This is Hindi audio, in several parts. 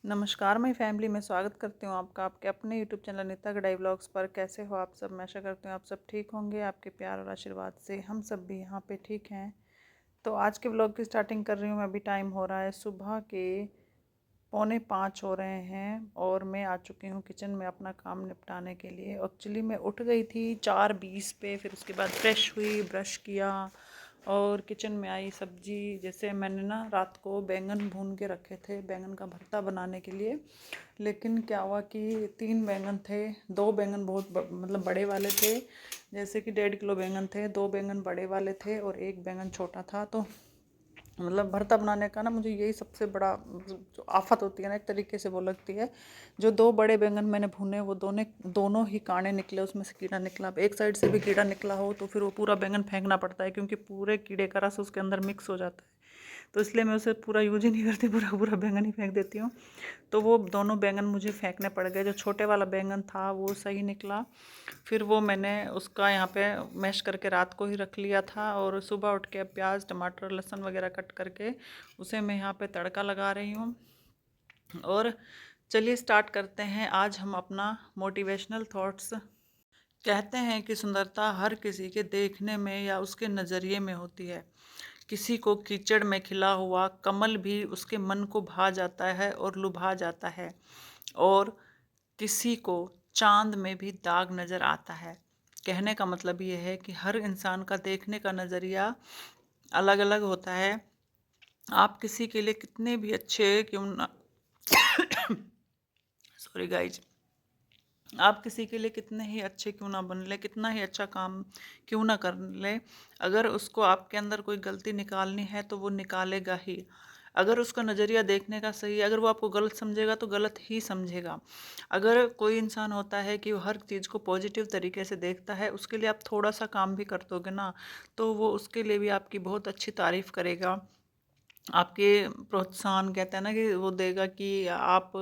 नमस्कार मेरी फैमिली में स्वागत करती हूँ आपका आपके अपने यूट्यूब चैनल अनीता गढ़ाई व्लॉग्स पर। कैसे हो आप सब? मैं आशा करती हूँ आप सब ठीक होंगे। आपके प्यार और आशीर्वाद से हम सब भी यहाँ पे ठीक हैं। तो आज के व्लॉग की स्टार्टिंग कर रही हूँ मैं। अभी टाइम हो रहा है सुबह के 4:45 हो रहे हैं और मैं आ चुकी हूँ किचन में अपना काम निपटाने के लिए। एक्चुअली मैं उठ गई थी 4:20 पे, फिर उसके बाद फ्रेश हुई, ब्रश किया और किचन में आई। सब्जी जैसे मैंने ना रात को बैंगन भून के रखे थे बैंगन का भरता बनाने के लिए, लेकिन क्या हुआ कि 3 बैंगन थे। 2 बैंगन बहुत मतलब बड़े वाले थे, जैसे कि 1.5 किलो बैंगन थे। 2 बैंगन बड़े वाले थे और 1 बैंगन छोटा था। तो मतलब भरता बनाने का ना मुझे यही सबसे बड़ा जो आफत होती है ना, एक तरीके से वो लगती है। जो 2 बड़े बैंगन मैंने भुने वो दोनों ही कांटे निकले, उसमें से कीड़ा निकला। अब एक साइड से भी कीड़ा निकला हो तो फिर वो पूरा बैंगन फेंकना पड़ता है, क्योंकि पूरे कीड़े का रस उसके अंदर मिक्स हो जाता है। तो इसलिए मैं उसे पूरा यूज ही नहीं करती, पूरा पूरा बैंगन ही फेंक देती हूँ। तो वो दोनों बैंगन मुझे फेंकने पड़ गए। जो छोटे वाला बैंगन था वो सही निकला। फिर वो मैंने उसका यहाँ पे मैश करके रात को ही रख लिया था, और सुबह उठ के प्याज टमाटर लहसुन वगैरह कट करके उसे मैं यहाँ पे तड़का लगा रही हूँ। और चलिए स्टार्ट करते हैं। आज हम अपना मोटिवेशनल थॉट्स। कहते हैं कि सुंदरता हर किसी के देखने में या उसके नज़रिए में होती है। किसी को कीचड़ में खिला हुआ कमल भी उसके मन को भा जाता है और लुभा जाता है, और किसी को चांद में भी दाग नज़र आता है। कहने का मतलब ये है कि हर इंसान का देखने का नज़रिया अलग अलग होता है। आप किसी के लिए कितने भी अच्छे क्यों ना सॉरी गाइज, आप किसी के लिए कितने ही अच्छे क्यों ना बन ले, कितना ही अच्छा काम क्यों ना कर ले, अगर उसको आपके अंदर कोई गलती निकालनी है तो वो निकालेगा ही। अगर उसका नज़रिया देखने का सही है, अगर वो आपको गलत समझेगा तो गलत ही समझेगा। अगर कोई इंसान होता है कि वो हर चीज़ को पॉजिटिव तरीके से देखता है, उसके लिए आप थोड़ा सा काम भी कर दोगे ना, तो वो उसके लिए भी आपकी बहुत अच्छी तारीफ़ करेगा। आपके प्रोत्साहन कहते हैं ना कि वो देगा कि आप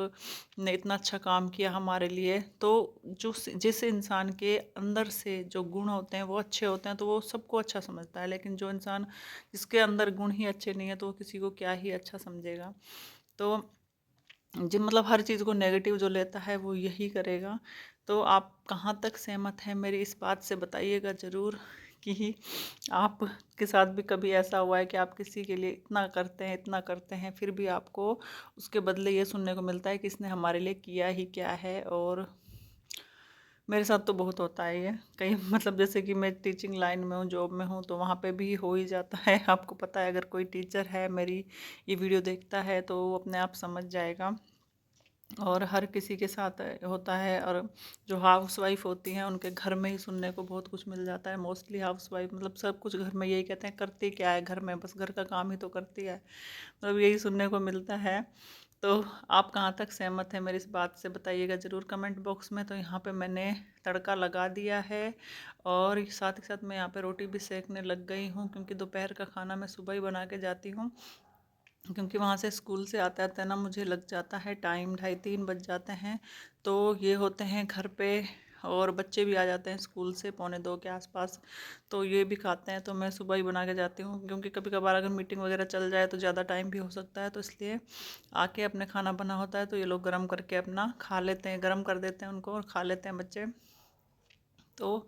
ने इतना अच्छा काम किया हमारे लिए। तो जिस इंसान के अंदर से जो गुण होते हैं वो अच्छे होते हैं तो वो सबको अच्छा समझता है, लेकिन जो इंसान जिसके अंदर गुण ही अच्छे नहीं है तो वो किसी को क्या ही अच्छा समझेगा। तो जी मतलब हर चीज़ को नेगेटिव जो लेता है वो यही करेगा। तो आप कहाँ तक सहमत हैं मेरी इस बात से बताइएगा ज़रूर, कि आपके साथ भी कभी ऐसा हुआ है कि आप किसी के लिए इतना करते हैं फिर भी आपको उसके बदले ये सुनने को मिलता है कि इसने हमारे लिए किया ही क्या है। और मेरे साथ तो बहुत होता है ये कहीं मतलब जैसे कि मैं टीचिंग लाइन में हूँ, जॉब में हूँ, तो वहाँ पे भी हो ही जाता है। आपको पता है अगर कोई टीचर है मेरी ये वीडियो देखता है तो वो अपने आप समझ जाएगा। और हर किसी के साथ होता है। और जो हाउस वाइफ होती हैं उनके घर में ही सुनने को बहुत कुछ मिल जाता है। मोस्टली हाउस वाइफ मतलब सब कुछ घर में यही कहते हैं, करती क्या है घर में, बस घर का काम ही तो करती है, मतलब यही सुनने को मिलता है। तो आप कहाँ तक सहमत हैं मेरी इस बात से बताइएगा ज़रूर कमेंट बॉक्स में। तो यहाँ पे मैंने तड़का लगा दिया है और साथ ही साथ मैं यहाँ पे रोटी भी सेकने लग गई हूँ, क्योंकि दोपहर का खाना मैं सुबह ही बना के जाती हूँ। क्योंकि वहाँ से स्कूल से आते आते ना मुझे लग जाता है टाइम, 2:30-3 बज जाते हैं। तो ये होते हैं घर पे और बच्चे भी आ जाते हैं स्कूल से 1:45 के आसपास, तो ये भी खाते हैं। तो मैं सुबह ही बना के जाती हूँ, क्योंकि कभी कभार अगर मीटिंग वगैरह चल जाए तो ज़्यादा टाइम भी हो सकता है, तो इसलिए आके अपने खाना बना होता है तो ये लोग गर्म करके अपना खा लेते हैं, गर्म कर देते हैं उनको और खा लेते हैं बच्चे। तो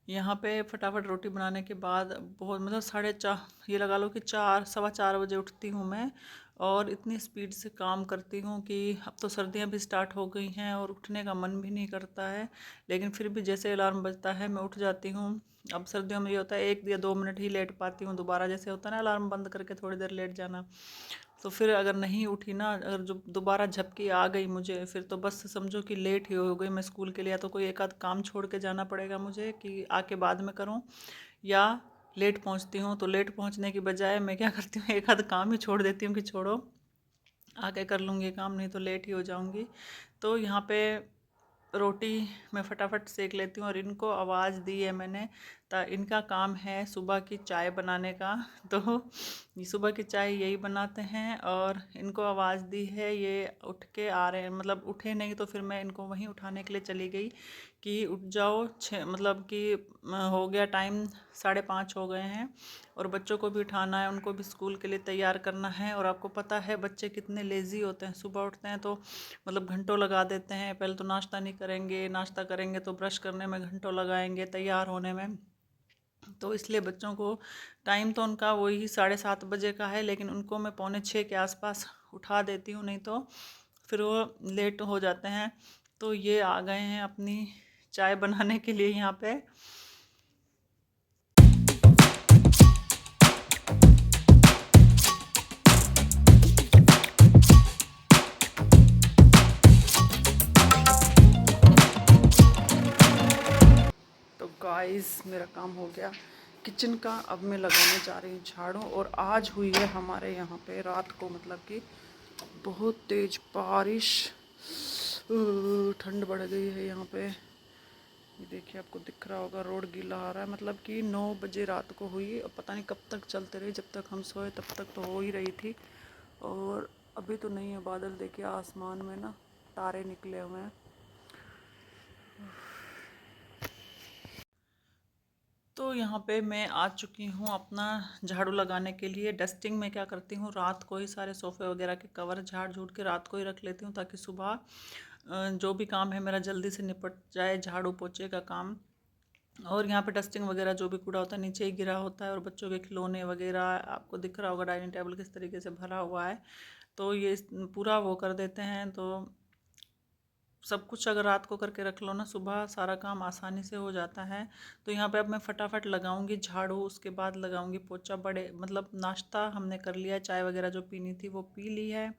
यहाँ पे फटाफट रोटी बनाने के बाद बहुत मतलब 4:30 ये लगा लो कि 4 सवा 4 बजे उठती हूँ मैं, और इतनी स्पीड से काम करती हूँ कि अब तो सर्दियाँ भी स्टार्ट हो गई हैं और उठने का मन भी नहीं करता है, लेकिन फिर भी जैसे अलार्म बजता है मैं उठ जाती हूँ। अब सर्दियों में ये होता है 1 या 2 मिनट ही लेट पाती हूँ, दोबारा जैसे होता है ना अलार्म बंद करके थोड़ी देर लेट जाना। तो फिर अगर नहीं उठी ना, अगर जो दोबारा झपकी आ गई मुझे, फिर तो बस समझो कि लेट ही हो गई मैं स्कूल के लिए। या तो कोई एक आध काम छोड़ के जाना पड़ेगा मुझे कि आके बाद में करूं, या लेट पहुंचती हूं। तो लेट पहुंचने की बजाय मैं क्या करती हूँ, एक आध काम ही छोड़ देती हूँ कि छोड़ो आके कर लूँगी काम, नहीं तो लेट ही हो जाऊँगी। तो यहाँ पे रोटी मैं फटाफट सेक लेती हूँ, और इनको आवाज़ दी है मैंने तो इनका काम है सुबह की चाय बनाने का। तो ये सुबह की चाय यही बनाते हैं और इनको आवाज़ दी है, ये उठ के आ रहे हैं, मतलब उठे नहीं तो फिर मैं इनको वहीं उठाने के लिए चली गई कि उठ जाओ, मतलब कि हो गया टाइम, 5:30 हो गए हैं और बच्चों को भी उठाना है, उनको भी स्कूल के लिए तैयार करना है। और आपको पता है बच्चे कितने लेज़ी होते हैं, सुबह उठते हैं तो मतलब घंटों लगा देते हैं, पहले तो नाश्ता नहीं करेंगे, नाश्ता करेंगे तो ब्रश करने में घंटों लगाएंगे, तैयार होने में। तो इसलिए बच्चों को टाइम तो उनका वही 7:30 बजे का है, लेकिन उनको मैं 5:45 के आसपास उठा देती हूँ, नहीं तो फिर वो लेट हो जाते हैं। तो ये आ गए हैं अपनी चाय बनाने के लिए यहाँ पे। तो गाइस मेरा काम हो गया किचन का, अब मैं लगाने जा रही हूँ झाड़ू। और आज हुई है हमारे यहाँ पे रात को, मतलब कि बहुत तेज बारिश, ठंड बढ़ गई है यहाँ पे। ये देखिए आपको दिख रहा होगा, रोड गीला आ रहा है, मतलब कि 9 बजे रात को हुई और पता नहीं कब तक चलते रही, जब तक हम सोए तब तक तो हो ही रही थी। और अभी तो नहीं है, बादल देखिए आसमान में ना तारे निकले हुए हैं। तो यहाँ पे मैं आ चुकी हूँ अपना झाड़ू लगाने के लिए। डस्टिंग में क्या करती हूँ, रात को ही सारे सोफ़े वगैरह के कवर झाड़ झूड़ के रात को ही रख लेती हूँ, ताकि सुबह जो भी काम है मेरा जल्दी से निपट जाए, झाड़ू पोछे का काम। और यहाँ पे डस्टिंग वगैरह जो भी कूड़ा होता है नीचे ही गिरा होता है, और बच्चों के खिलौने वगैरह आपको दिख रहा होगा डाइनिंग टेबल किस तरीके से भरा हुआ है। तो ये पूरा वो कर देते हैं। तो सब कुछ अगर रात को करके रख लो ना, सुबह सारा काम आसानी से हो जाता है। तो यहाँ पे अब मैं फटाफट लगाऊंगी झाड़ू, उसके बाद लगाऊंगी पोछा। बड़े मतलब नाश्ता हमने कर लिया, चाय वगैरह जो पीनी थी वो पी ली है,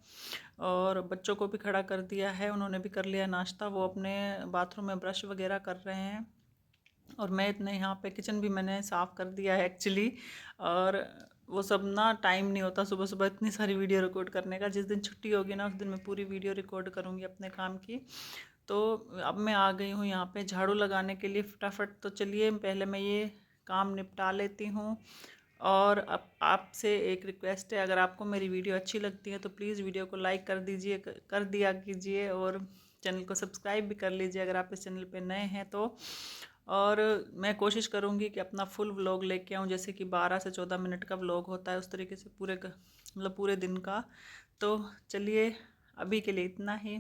और बच्चों को भी खड़ा कर दिया है, उन्होंने भी कर लिया नाश्ता। वो अपने बाथरूम में ब्रश वगैरह कर रहे हैं, और मैं इतने यहाँ पे किचन भी मैंने साफ़ कर दिया है एक्चुअली। और वो सब ना टाइम नहीं होता सुबह सुबह इतनी सारी वीडियो रिकॉर्ड करने का। जिस दिन छुट्टी होगी ना उस दिन मैं पूरी वीडियो रिकॉर्ड करूँगी अपने काम की। तो अब मैं आ गई हूँ यहाँ पे झाड़ू लगाने के लिए फटाफट। तो चलिए पहले मैं ये काम निपटा लेती हूँ। और अब आपसे एक रिक्वेस्ट है, अगर आपको मेरी वीडियो अच्छी लगती है तो प्लीज़ वीडियो को लाइक कर दीजिए, कर दिया कीजिए, और चैनल को सब्सक्राइब भी कर लीजिए अगर आप इस चैनल पे नए हैं तो। और मैं कोशिश करूँगी कि अपना फुल व्लॉग लेके आऊँ, जैसे कि 12 से 14 मिनट का व्लॉग होता है, उस तरीके से पूरे मतलब पूरे दिन का। तो चलिए अभी के लिए इतना ही।